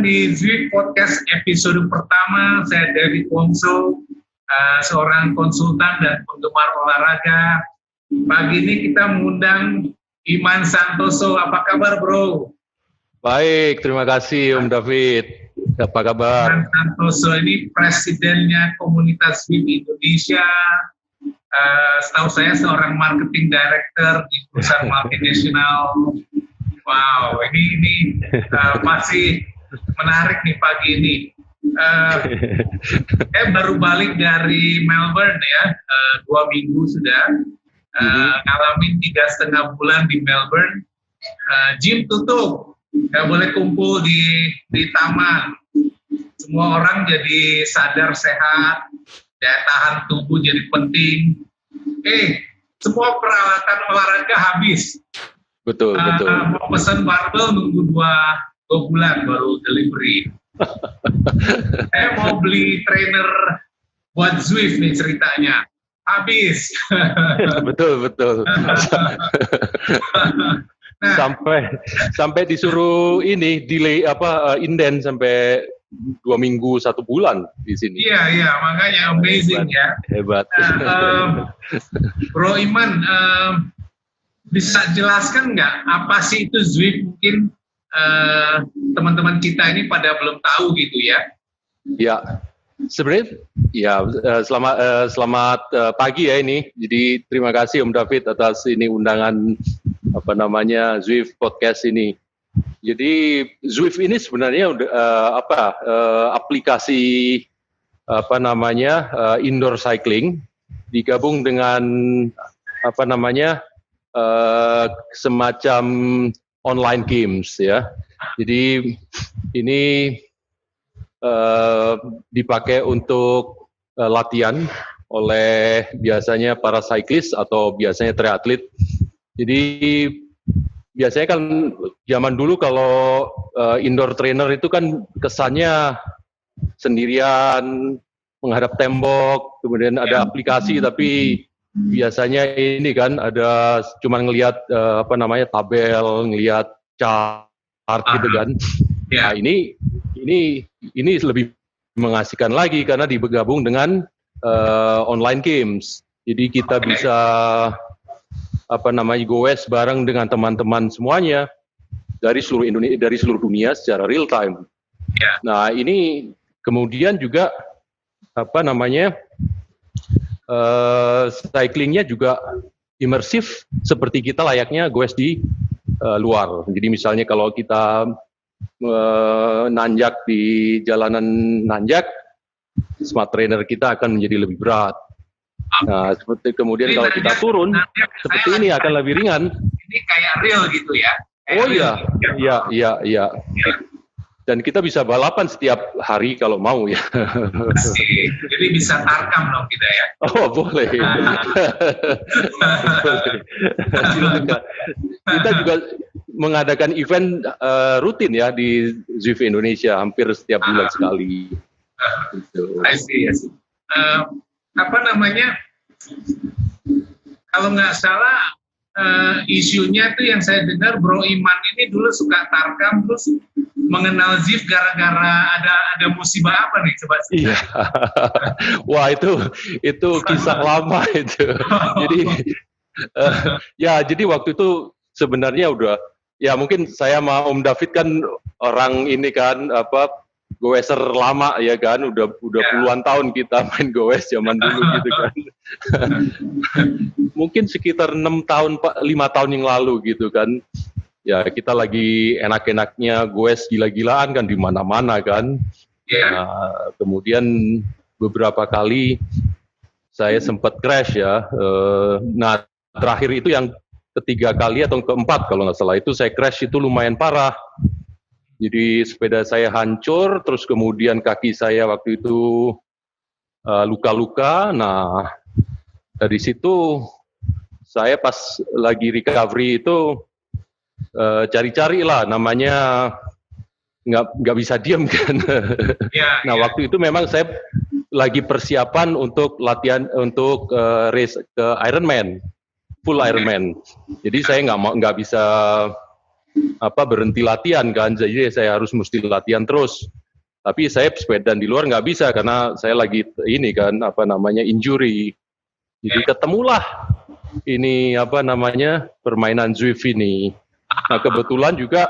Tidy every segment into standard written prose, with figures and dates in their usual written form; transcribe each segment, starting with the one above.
di Zwift Podcast episode pertama. Saya David Wongso, seorang konsultan dan penggemar olahraga. Pagi ini kita mengundang Iman Santoso. Apa kabar, bro? Baik, terima kasih Om David. Apa kabar? Iman Santoso ini presidennya komunitas Zwift Indonesia. Setahu saya seorang marketing director di perusahaan multinasional. Wow, ini masih menarik nih pagi ini. Saya baru balik dari Melbourne ya, 2 minggu sudah. Ngalamin 3,5 bulan di Melbourne. Gym tutup, nggak boleh kumpul di taman. Semua orang jadi sadar sehat, daya tahan tubuh jadi penting. Semua peralatan olahraga habis. Betul. Mau pesan barbel nunggu 2 bulan baru delivery. Saya mau beli trainer buat Zwift nih ceritanya. Habis. Betul. Nah, sampai disuruh ini delay inden sampai 2 minggu 1 bulan di sini. Iya, makanya amazing ya. Hebat. Bro Iman, bisa jelaskan nggak apa sih itu Zwift? Mungkin teman-teman kita ini pada belum tahu gitu ya. Ya, sebenarnya ya selamat pagi ya ini. Jadi terima kasih Om David atas ini undangan Zwift Podcast ini. Jadi Zwift ini sebenarnya aplikasi indoor cycling digabung dengan semacam online games ya. Jadi ini dipakai untuk latihan oleh biasanya para cyclist atau biasanya triatlet. Jadi biasanya kan zaman dulu kalau indoor trainer itu kan kesannya sendirian menghadap tembok, kemudian ada aplikasi tapi biasanya ini kan ada cuma ngelihat tabel, ngelihat chart gitu kan. Nah, ini lebih mengasihkan lagi karena digabung dengan online games. Jadi kita bisa goes bareng dengan teman-teman semuanya dari seluruh Indonesia, dari seluruh dunia secara real time. Nah, ini kemudian juga cyclingnya juga imersif seperti kita layaknya goes di luar. Jadi misalnya kalau kita nanjak di jalanan nanjak, smart trainer kita akan menjadi lebih berat. Nah, seperti kemudian kalau kita turun, seperti ini akan lebih ringan. Ini kayak real gitu ya? Iya. Dan kita bisa balapan setiap hari kalau mau ya. Jadi bisa tarkam dong kita ya? Oh boleh. Silakan. Kita juga mengadakan event rutin ya di Zwift Indonesia hampir setiap bulan sekali. I see. Kalau nggak salah isunya tuh yang saya dengar Bro Iman ini dulu suka tarkam terus mengenal Zwift gara-gara ada musibah apa nih coba sih? Iya. Wah itu kisah lama itu. Jadi waktu itu sebenarnya udah ya mungkin saya sama Om David kan orang ini kan goeser lama ya kan, udah puluhan tahun kita main goes zaman dulu gitu kan. Mungkin sekitar 5 tahun yang lalu gitu kan. Ya kita lagi enak-enaknya goes gila-gilaan kan di mana-mana kan. Nah, kemudian beberapa kali saya sempat crash ya. Nah terakhir itu yang ketiga kali atau keempat kalau nggak salah itu saya crash itu lumayan parah. Jadi sepeda saya hancur, terus kemudian kaki saya waktu itu luka-luka. Nah, dari situ saya pas lagi recovery itu cari-cari lah, namanya nggak bisa diam kan. Nah, waktu itu memang saya lagi persiapan untuk latihan untuk race ke Ironman, full Ironman. Jadi saya nggak bisa berhenti latihan kan, jadi saya harus mesti latihan terus. Tapi saya sepedaan di luar nggak bisa karena saya lagi ini kan injury. Jadi ketemulah ini permainan Zwift ini. Nah kebetulan juga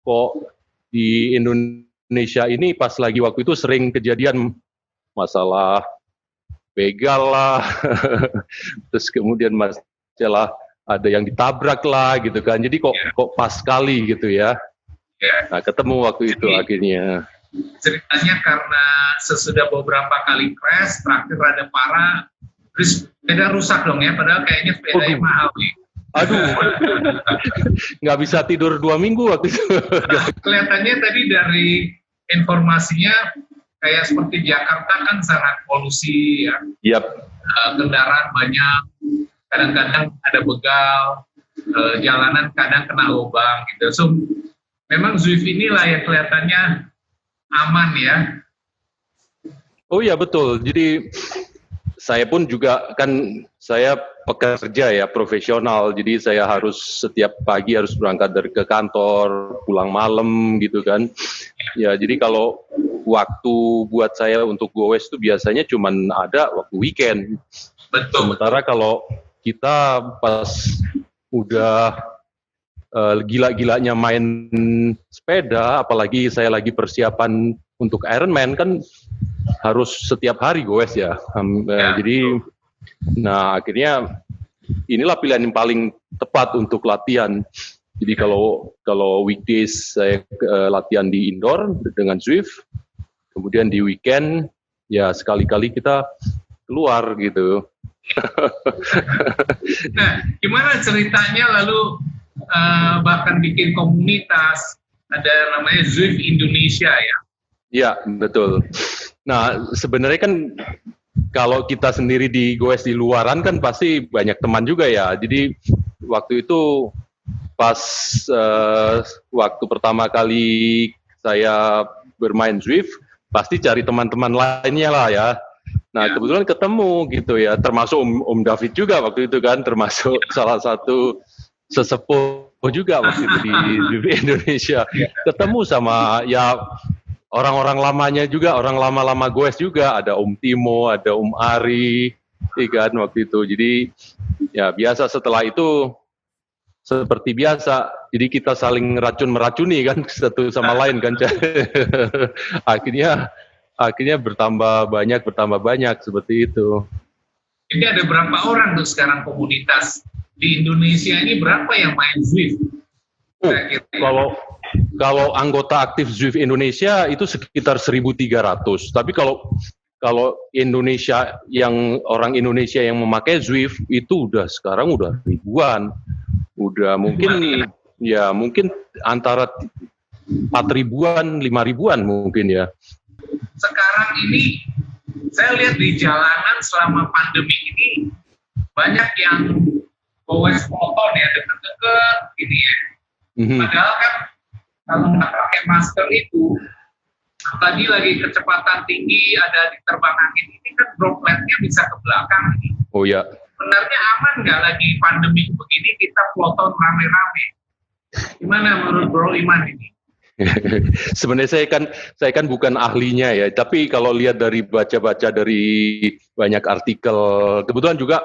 kok di Indonesia ini pas lagi waktu itu sering kejadian masalah begal lah, terus kemudian masalah ada yang ditabrak lah gitu kan. Jadi kok pas sekali gitu ya. Nah ketemu waktu itu akhirnya. Ceritanya karena sesudah beberapa kali crash, terakhir rada parah, terus sepeda rusak dong ya, padahal kayaknya sepedanya mahal nih. Aduh, nggak bisa tidur 2 minggu waktu itu. Kelihatannya tadi dari informasinya kayak seperti Jakarta kan sangat polusi ya. Yep. Kendaraan banyak, kadang-kadang ada begal, jalanan kadang kena lubang gitu. So memang Zwift inilah yang kelihatannya aman ya. Oh iya betul. Jadi saya pun juga kan saya pekerja ya profesional. Jadi saya harus setiap pagi harus berangkat ke kantor, pulang malam gitu kan. Ya jadi kalau waktu buat saya untuk goes itu biasanya cuman ada waktu weekend. Betul. Sementara kalau kita pas udah gila-gilanya main sepeda, apalagi saya lagi persiapan untuk Ironman kan harus setiap hari goes ya. Jadi, nah akhirnya inilah pilihan yang paling tepat untuk latihan. Jadi kalau weekdays saya latihan di indoor dengan Zwift, kemudian di weekend ya sekali-kali kita keluar gitu. Nah, gimana ceritanya lalu bahkan bikin komunitas, ada namanya Zwift Indonesia ya? Iya, betul. Nah, sebenarnya kan kalau kita sendiri di goes di luaran kan pasti banyak teman juga ya. Jadi waktu itu pas waktu pertama kali saya bermain Zwift, pasti cari teman-teman lainnya lah ya. Nah, kebetulan ketemu gitu ya, termasuk Om David juga waktu itu kan, termasuk salah satu sesepuh juga waktu itu di Indonesia. Ketemu sama ya orang-orang lamanya juga, orang lama-lama goes juga, ada Om Timo, ada Om Ari, kan waktu itu. Jadi ya biasa setelah itu seperti biasa, jadi kita saling meracuni kan satu sama lain kan. akhirnya bertambah banyak seperti itu. Jadi ada berapa orang tuh sekarang komunitas di Indonesia ini, berapa yang main Zwift? Kalau anggota aktif Zwift Indonesia itu sekitar 1.300. Tapi kalau Indonesia orang Indonesia yang memakai Zwift itu sekarang udah ribuan. Udah mungkin ya mungkin antara 4.000-an, 5.000-an mungkin ya. Sekarang ini saya lihat di jalanan selama pandemi ini banyak yang goes motor ya, deket-deket gini ya. Padahal kan kalau nggak pakai masker itu, lagi kecepatan tinggi, ada di terbang angin ini kan dropletnya bisa ke belakang nih. Oh ya. Sebenarnya aman nggak lagi pandemi begini kita peloton rame-rame? Gimana menurut Bro Iman ini? Sebenarnya saya kan bukan ahlinya ya, tapi kalau lihat dari baca-baca dari banyak artikel, kebetulan juga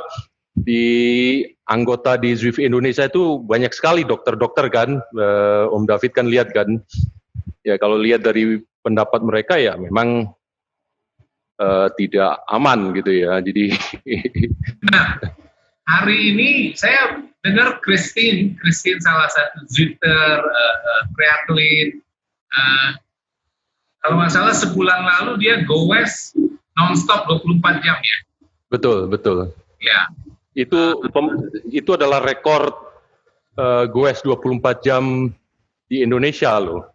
di anggota di Zwift Indonesia itu banyak sekali dokter-dokter kan, Om David kan lihat kan, ya kalau lihat dari pendapat mereka ya memang tidak aman gitu ya, jadi. Nah, hari ini saya dengar Christine salah satu Zwifter, triathlete, kalau nggak salah sebulan lalu dia goes non-stop 24 jam ya? Betul. Ya. Itu adalah rekor goes 24 jam di Indonesia loh,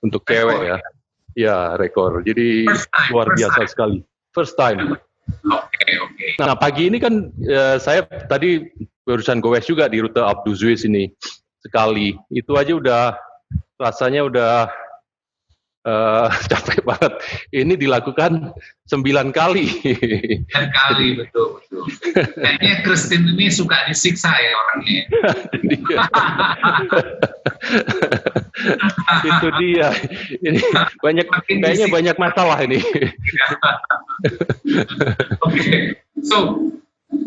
untuk cewek ya. Ya, rekor. Jadi luar biasa sekali. First time. Oke. Nah, pagi ini kan saya tadi barusan goes juga di rute Alpe d'Huez ini sekali. Itu aja rasanya udah capek banget. Ini dilakukan 9 kali. 9 kali, betul. Kayaknya Christine ini suka disiksa ya orangnya. Itu dia. Ini kayaknya banyak masalah ini. Oke. So,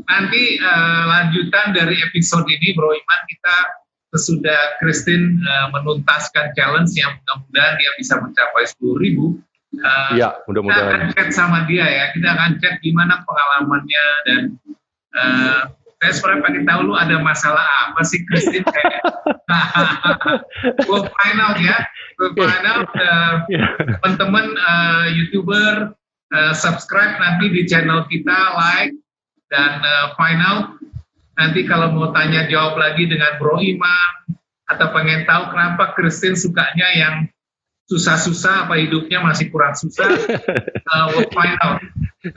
nanti lanjutan dari episode ini, Bro Iman, kita sesudah Christine menuntaskan challenge yang mudah-mudahan dia bisa mencapai 10.000. Iya, mudah-mudahan. Kita akan chat sama dia ya. Kita akan chat gimana pengalamannya dan saya sebenarnya pengen tahu lu ada masalah apa sih Christine kayak. We'll find out ya. We'll find out teman-teman YouTuber subscribe nanti di channel kita, like dan find out. Nanti kalau mau tanya jawab lagi dengan Bro Iman atau pengen tahu kenapa Christine sukanya yang susah-susah apa hidupnya masih kurang susah, we'll find out.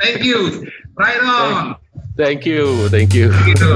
Thank you. Right on. Thank you. Gitu.